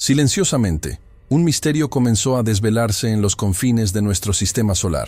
Silenciosamente, un misterio comenzó a desvelarse en los confines de nuestro sistema solar.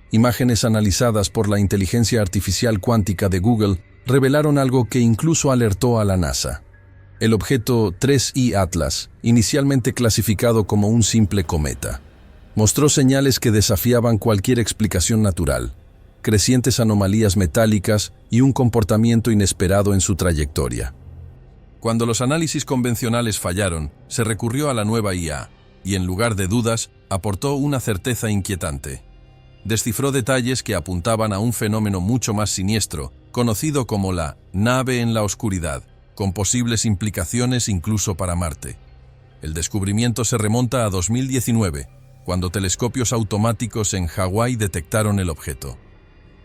Imágenes analizadas por la inteligencia artificial cuántica de Google revelaron algo que incluso alertó a la NASA. El objeto 3I Atlas, inicialmente clasificado como un simple cometa, mostró señales que desafiaban cualquier explicación natural, crecientes anomalías metálicas y un comportamiento inesperado en su trayectoria. Cuando los análisis convencionales fallaron, se recurrió a la nueva IA, y en lugar de dudas, aportó una certeza inquietante. Descifró detalles que apuntaban a un fenómeno mucho más siniestro, conocido como la nave en la oscuridad, con posibles implicaciones incluso para Marte. El descubrimiento se remonta a 2019, cuando telescopios automáticos en Hawái detectaron el objeto.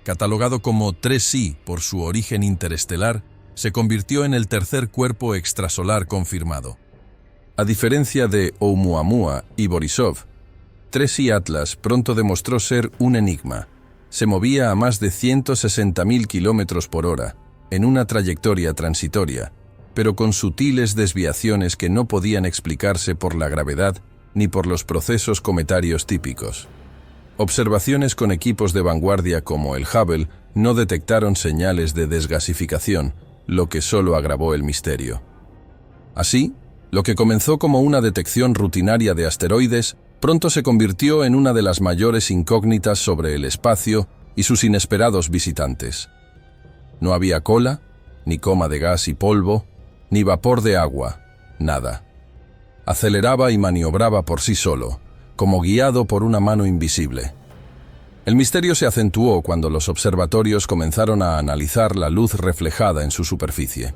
Catalogado como 3I por su origen interestelar, se convirtió en el tercer cuerpo extrasolar confirmado. A diferencia de Oumuamua y Borisov, 3I Atlas pronto demostró ser un enigma. Se movía a más de 160.000 km por hora, en una trayectoria transitoria, pero con sutiles desviaciones que no podían explicarse por la gravedad ni por los procesos cometarios típicos. Observaciones con equipos de vanguardia como el Hubble no detectaron señales de desgasificación, lo que solo agravó el misterio. Así, lo que comenzó como una detección rutinaria de asteroides, pronto se convirtió en una de las mayores incógnitas sobre el espacio y sus inesperados visitantes. No había cola, ni coma de gas y polvo, ni vapor de agua, nada. Aceleraba y maniobraba por sí solo, como guiado por una mano invisible. El misterio se acentuó cuando los observatorios comenzaron a analizar la luz reflejada en su superficie.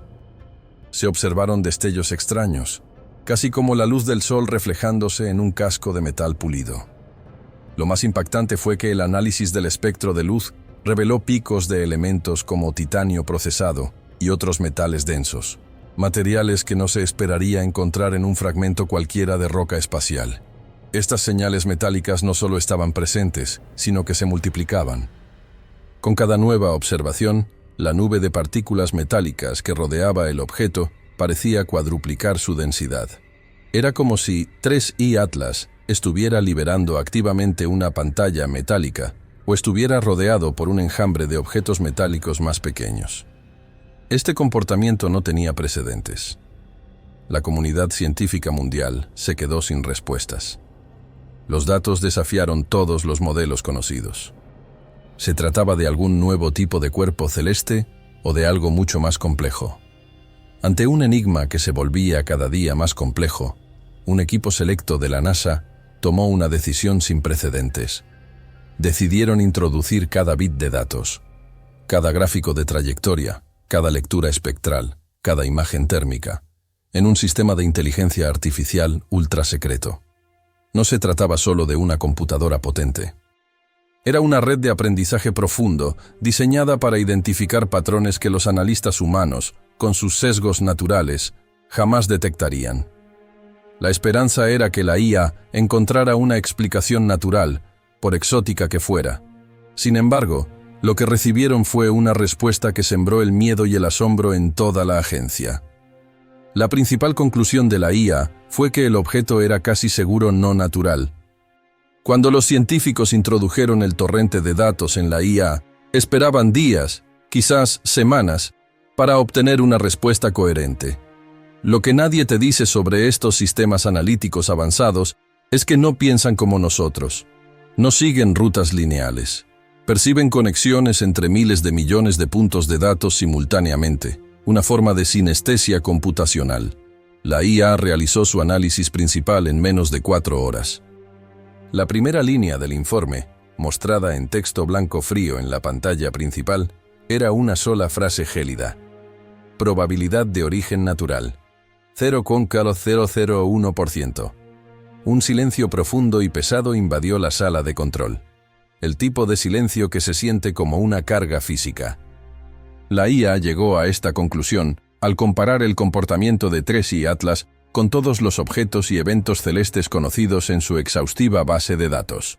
Se observaron destellos extraños, casi como la luz del sol reflejándose en un casco de metal pulido. Lo más impactante fue que el análisis del espectro de luz reveló picos de elementos como titanio procesado y otros metales densos, materiales que no se esperaría encontrar en un fragmento cualquiera de roca espacial. Estas señales metálicas no solo estaban presentes, sino que se multiplicaban. Con cada nueva observación, la nube de partículas metálicas que rodeaba el objeto parecía cuadruplicar su densidad. Era como si 3I Atlas estuviera liberando activamente una pantalla metálica o estuviera rodeado por un enjambre de objetos metálicos más pequeños. Este comportamiento no tenía precedentes. La comunidad científica mundial se quedó sin respuestas. Los datos desafiaron todos los modelos conocidos. ¿Se trataba de algún nuevo tipo de cuerpo celeste o de algo mucho más complejo? Ante un enigma que se volvía cada día más complejo, un equipo selecto de la NASA tomó una decisión sin precedentes. Decidieron introducir cada bit de datos, cada gráfico de trayectoria, cada lectura espectral, cada imagen térmica, en un sistema de inteligencia artificial ultra secreto. No se trataba solo de una computadora potente. Era una red de aprendizaje profundo, diseñada para identificar patrones que los analistas humanos, con sus sesgos naturales, jamás detectarían. La esperanza era que la IA encontrara una explicación natural, por exótica que fuera. Sin embargo, lo que recibieron fue una respuesta que sembró el miedo y el asombro en toda la agencia. La principal conclusión de la IA fue que el objeto era casi seguro no natural. Cuando los científicos introdujeron el torrente de datos en la IA, esperaban días, quizás semanas, para obtener una respuesta coherente. Lo que nadie te dice sobre estos sistemas analíticos avanzados es que no piensan como nosotros. No siguen rutas lineales. Perciben conexiones entre miles de millones de puntos de datos simultáneamente, una forma de sinestesia computacional. La IA realizó su análisis principal en menos de 4 horas. La primera línea del informe, mostrada en texto blanco frío en la pantalla principal, era una sola frase gélida. Probabilidad de origen natural. 0,001%. Un silencio profundo y pesado invadió la sala de control. El tipo de silencio que se siente como una carga física. La IA llegó a esta conclusión al comparar el comportamiento de 3I Atlas con todos los objetos y eventos celestes conocidos en su exhaustiva base de datos.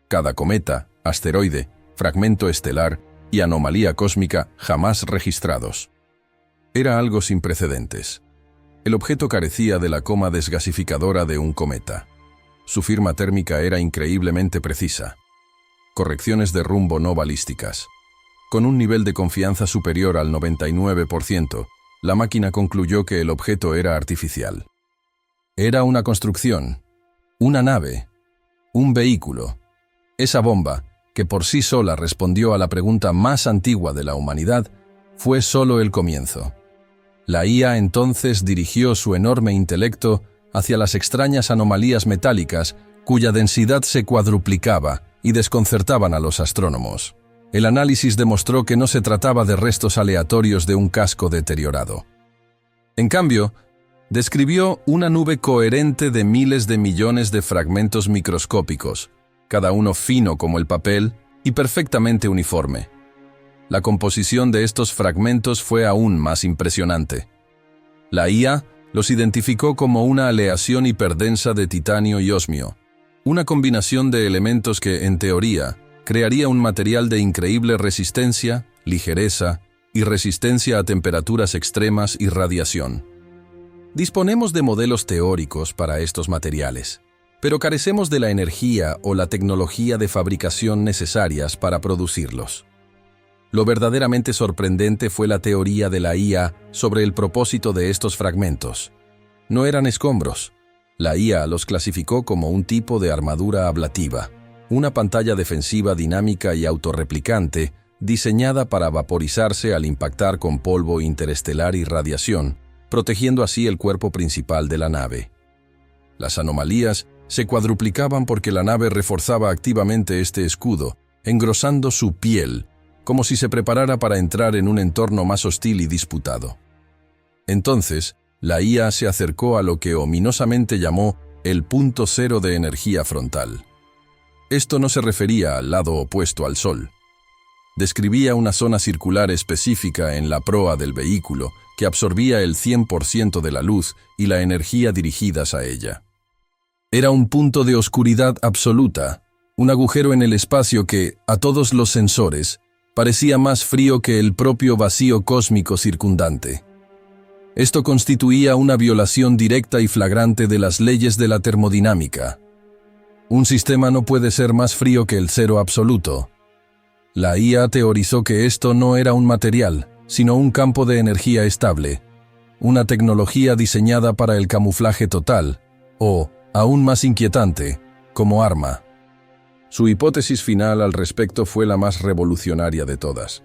Cada cometa, asteroide, fragmento estelar y anomalía cósmica jamás registrados. Era algo sin precedentes. El objeto carecía de la coma desgasificadora de un cometa. Su firma térmica era increíblemente precisa. Correcciones de rumbo no balísticas. Con un nivel de confianza superior al 99%, la máquina concluyó que el objeto era artificial. Era una construcción, una nave, un vehículo. Esa bomba, que por sí sola respondió a la pregunta más antigua de la humanidad, fue solo el comienzo. La IA entonces dirigió su enorme intelecto hacia las extrañas anomalías metálicas cuya densidad se cuadruplicaba y desconcertaban a los astrónomos. El análisis demostró que no se trataba de restos aleatorios de un casco deteriorado. En cambio, describió una nube coherente de miles de millones de fragmentos microscópicos, cada uno fino como el papel y perfectamente uniforme. La composición de estos fragmentos fue aún más impresionante. La IA los identificó como una aleación hiperdensa de titanio y osmio, una combinación de elementos que, en teoría, crearía un material de increíble resistencia, ligereza y resistencia a temperaturas extremas y radiación. Disponemos de modelos teóricos para estos materiales, pero carecemos de la energía o la tecnología de fabricación necesarias para producirlos. Lo verdaderamente sorprendente fue la teoría de la IA sobre el propósito de estos fragmentos. No eran escombros. La IA los clasificó como un tipo de armadura ablativa, una pantalla defensiva dinámica y autorreplicante diseñada para vaporizarse al impactar con polvo interestelar y radiación, protegiendo así el cuerpo principal de la nave. Las anomalías se cuadruplicaban porque la nave reforzaba activamente este escudo, engrosando su piel, como si se preparara para entrar en un entorno más hostil y disputado. Entonces, la IA se acercó a lo que ominosamente llamó el punto cero de energía frontal. Esto no se refería al lado opuesto al Sol. Describía una zona circular específica en la proa del vehículo que absorbía el 100% de la luz y la energía dirigidas a ella. Era un punto de oscuridad absoluta, un agujero en el espacio que, a todos los sensores, parecía más frío que el propio vacío cósmico circundante. Esto constituía una violación directa y flagrante de las leyes de la termodinámica. Un sistema no puede ser más frío que el cero absoluto. La IA teorizó que esto no era un material, sino un campo de energía estable, una tecnología diseñada para el camuflaje total, o, aún más inquietante, como arma. Su hipótesis final al respecto fue la más revolucionaria de todas.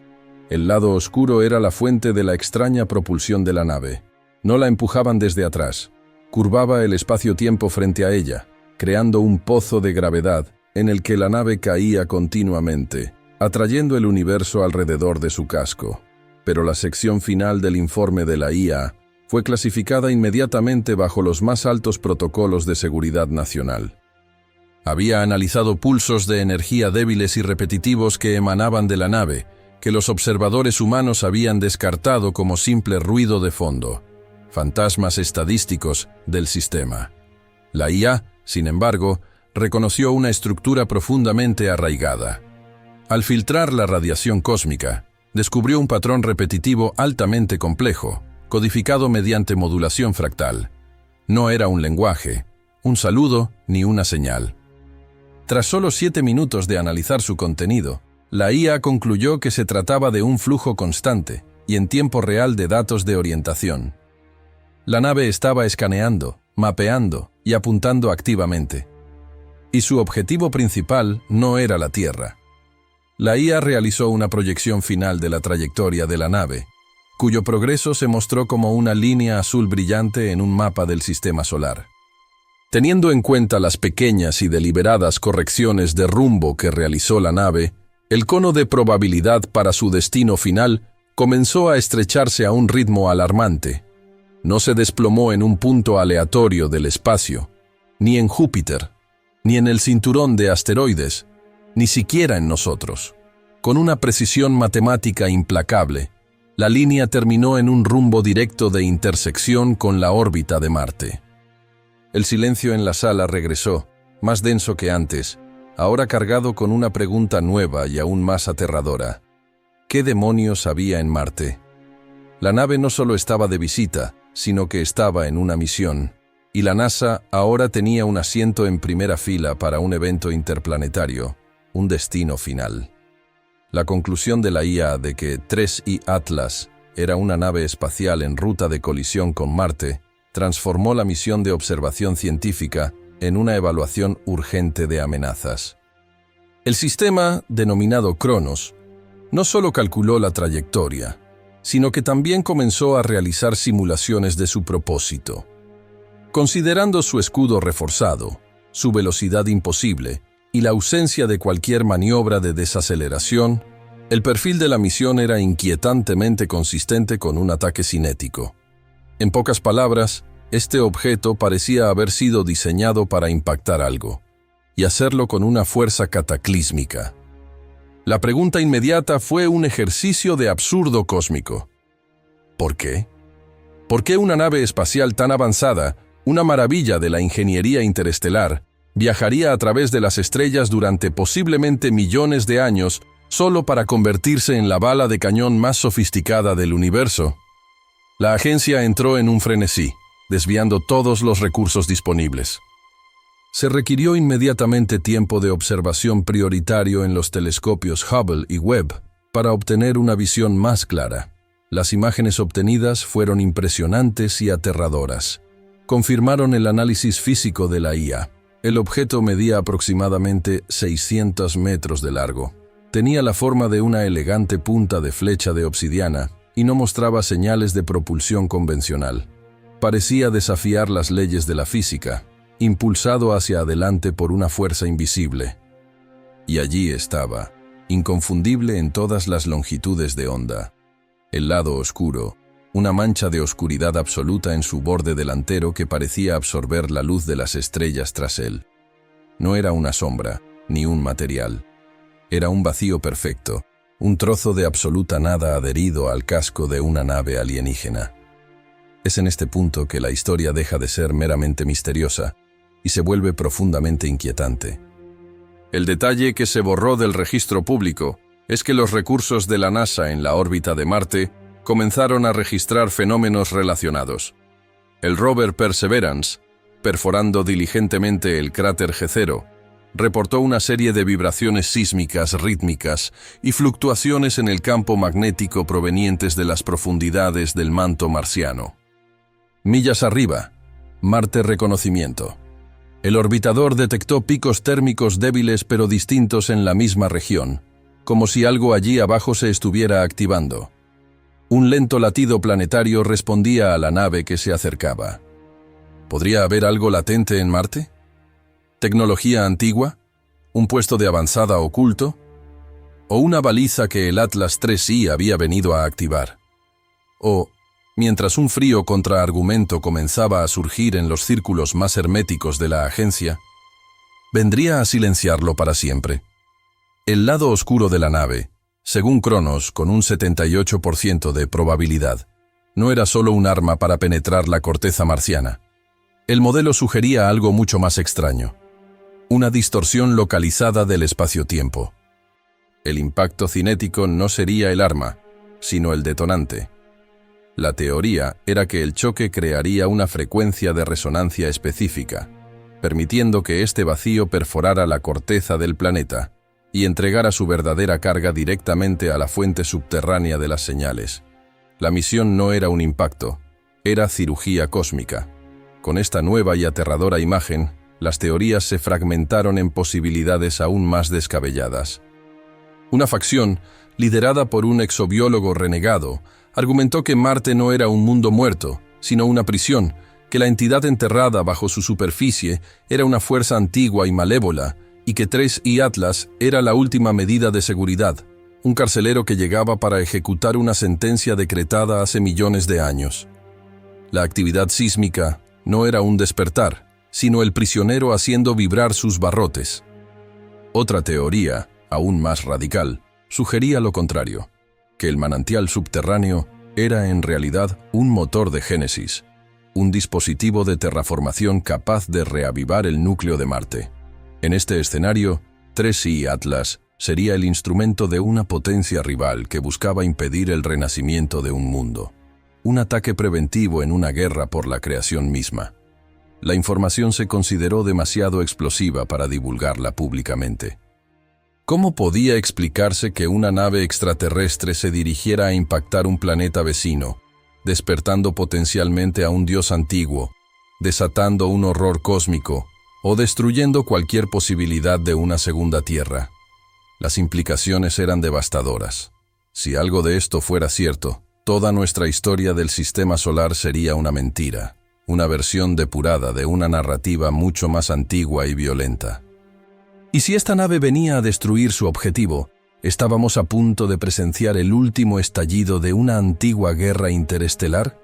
El lado oscuro era la fuente de la extraña propulsión de la nave. No la empujaban desde atrás. Curvaba el espacio-tiempo frente a ella, creando un pozo de gravedad en el que la nave caía continuamente, atrayendo el universo alrededor de su casco. Pero la sección final del informe de la IA fue clasificada inmediatamente bajo los más altos protocolos de seguridad nacional. Había analizado pulsos de energía débiles y repetitivos que emanaban de la nave, que los observadores humanos habían descartado como simple ruido de fondo, fantasmas estadísticos del sistema. La IA, sin embargo, reconoció una estructura profundamente arraigada. Al filtrar la radiación cósmica, descubrió un patrón repetitivo altamente complejo, codificado mediante modulación fractal. No era un lenguaje, un saludo ni una señal. Tras solo 7 minutos de analizar su contenido, la IA concluyó que se trataba de un flujo constante y en tiempo real de datos de orientación. La nave estaba escaneando, mapeando y apuntando activamente. Y su objetivo principal no era la Tierra. La IA realizó una proyección final de la trayectoria de la nave, cuyo progreso se mostró como una línea azul brillante en un mapa del sistema solar. Teniendo en cuenta las pequeñas y deliberadas correcciones de rumbo que realizó la nave, el cono de probabilidad para su destino final comenzó a estrecharse a un ritmo alarmante. No se desplomó en un punto aleatorio del espacio, ni en Júpiter, ni en el cinturón de asteroides, ni siquiera en nosotros. Con una precisión matemática implacable, la línea terminó en un rumbo directo de intersección con la órbita de Marte. El silencio en la sala regresó, más denso que antes, ahora cargado con una pregunta nueva y aún más aterradora. ¿Qué demonios había en Marte? La nave no solo estaba de visita, sino que estaba en una misión, y la NASA ahora tenía un asiento en primera fila para un evento interplanetario, un destino final. La conclusión de la IA de que 3I Atlas era una nave espacial en ruta de colisión con Marte transformó la misión de observación científica en una evaluación urgente de amenazas. El sistema, denominado Cronos, no solo calculó la trayectoria, sino que también comenzó a realizar simulaciones de su propósito. Considerando su escudo reforzado, su velocidad imposible y la ausencia de cualquier maniobra de desaceleración, el perfil de la misión era inquietantemente consistente con un ataque cinético. En pocas palabras, este objeto parecía haber sido diseñado para impactar algo, y hacerlo con una fuerza cataclísmica. La pregunta inmediata fue un ejercicio de absurdo cósmico. ¿Por qué? ¿Por qué una nave espacial tan avanzada, una maravilla de la ingeniería interestelar, viajaría a través de las estrellas durante posiblemente millones de años solo para convertirse en la bala de cañón más sofisticada del universo? La agencia entró en un frenesí, desviando todos los recursos disponibles. Se requirió inmediatamente tiempo de observación prioritario en los telescopios Hubble y Webb para obtener una visión más clara. Las imágenes obtenidas fueron impresionantes y aterradoras. Confirmaron el análisis físico de la IA. El objeto medía aproximadamente 600 metros de largo. Tenía la forma de una elegante punta de flecha de obsidiana y no mostraba señales de propulsión convencional. Parecía desafiar las leyes de la física, impulsado hacia adelante por una fuerza invisible. Y allí estaba, inconfundible en todas las longitudes de onda. El lado oscuro, una mancha de oscuridad absoluta en su borde delantero que parecía absorber la luz de las estrellas tras él. No era una sombra, ni un material. Era un vacío perfecto, un trozo de absoluta nada adherido al casco de una nave alienígena. Es en este punto que la historia deja de ser meramente misteriosa y se vuelve profundamente inquietante. El detalle que se borró del registro público es que los recursos de la NASA en la órbita de Marte comenzaron a registrar fenómenos relacionados. El rover Perseverance, perforando diligentemente el cráter G0, reportó una serie de vibraciones sísmicas rítmicas y fluctuaciones en el campo magnético provenientes de las profundidades del manto marciano. Millas arriba, Marte reconocimiento. El orbitador detectó picos térmicos débiles pero distintos en la misma región, como si algo allí abajo se estuviera activando. Un lento latido planetario respondía a la nave que se acercaba. ¿Podría haber algo latente en Marte? ¿Tecnología antigua? ¿Un puesto de avanzada oculto? ¿O una baliza que el Atlas 3I había venido a activar? O, mientras un frío contraargumento comenzaba a surgir en los círculos más herméticos de la agencia, ¿vendría a silenciarlo para siempre? El lado oscuro de la nave, según Cronos, con un 78% de probabilidad, no era solo un arma para penetrar la corteza marciana. El modelo sugería algo mucho más extraño. Una distorsión localizada del espacio-tiempo. El impacto cinético no sería el arma, sino el detonante. La teoría era que el choque crearía una frecuencia de resonancia específica, permitiendo que este vacío perforara la corteza del planeta y entregara su verdadera carga directamente a la fuente subterránea de las señales. La misión no era un impacto, era cirugía cósmica. Con esta nueva y aterradora imagen, las teorías se fragmentaron en posibilidades aún más descabelladas. Una facción, liderada por un exobiólogo renegado, argumentó que Marte no era un mundo muerto, sino una prisión, que la entidad enterrada bajo su superficie era una fuerza antigua y malévola, y que 3I Atlas era la última medida de seguridad, un carcelero que llegaba para ejecutar una sentencia decretada hace millones de años. La actividad sísmica no era un despertar, sino el prisionero haciendo vibrar sus barrotes. Otra teoría, aún más radical, sugería lo contrario, que el manantial subterráneo era en realidad un motor de génesis, un dispositivo de terraformación capaz de reavivar el núcleo de Marte. En este escenario, 3I Atlas sería el instrumento de una potencia rival que buscaba impedir el renacimiento de un mundo. un ataque preventivo en una guerra por la creación misma. La información se consideró demasiado explosiva para divulgarla públicamente. ¿Cómo podía explicarse que una nave extraterrestre se dirigiera a impactar un planeta vecino, despertando potencialmente a un dios antiguo, desatando un horror cósmico o destruyendo cualquier posibilidad de una segunda Tierra? Las implicaciones eran devastadoras. Si algo de esto fuera cierto, toda nuestra historia del sistema solar sería una mentira, una versión depurada de una narrativa mucho más antigua y violenta. Y si esta nave venía a destruir su objetivo, ¿estábamos a punto de presenciar el último estallido de una antigua guerra interestelar?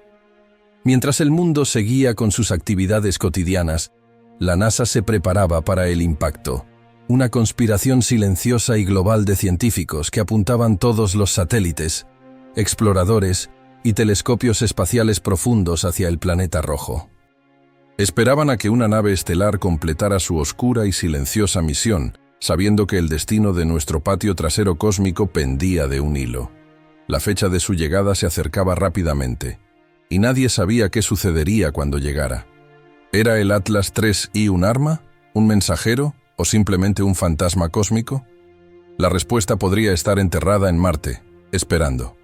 Mientras el mundo seguía con sus actividades cotidianas, la NASA se preparaba para el impacto, una conspiración silenciosa y global de científicos que apuntaban todos los satélites, exploradores y telescopios espaciales profundos hacia el planeta rojo. Esperaban a que una nave estelar completara su oscura y silenciosa misión, sabiendo que el destino de nuestro patio trasero cósmico pendía de un hilo. La fecha de su llegada se acercaba rápidamente, y nadie sabía qué sucedería cuando llegara. ¿Era el Atlas III un arma, un mensajero o simplemente un fantasma cósmico? La respuesta podría estar enterrada en Marte, esperando.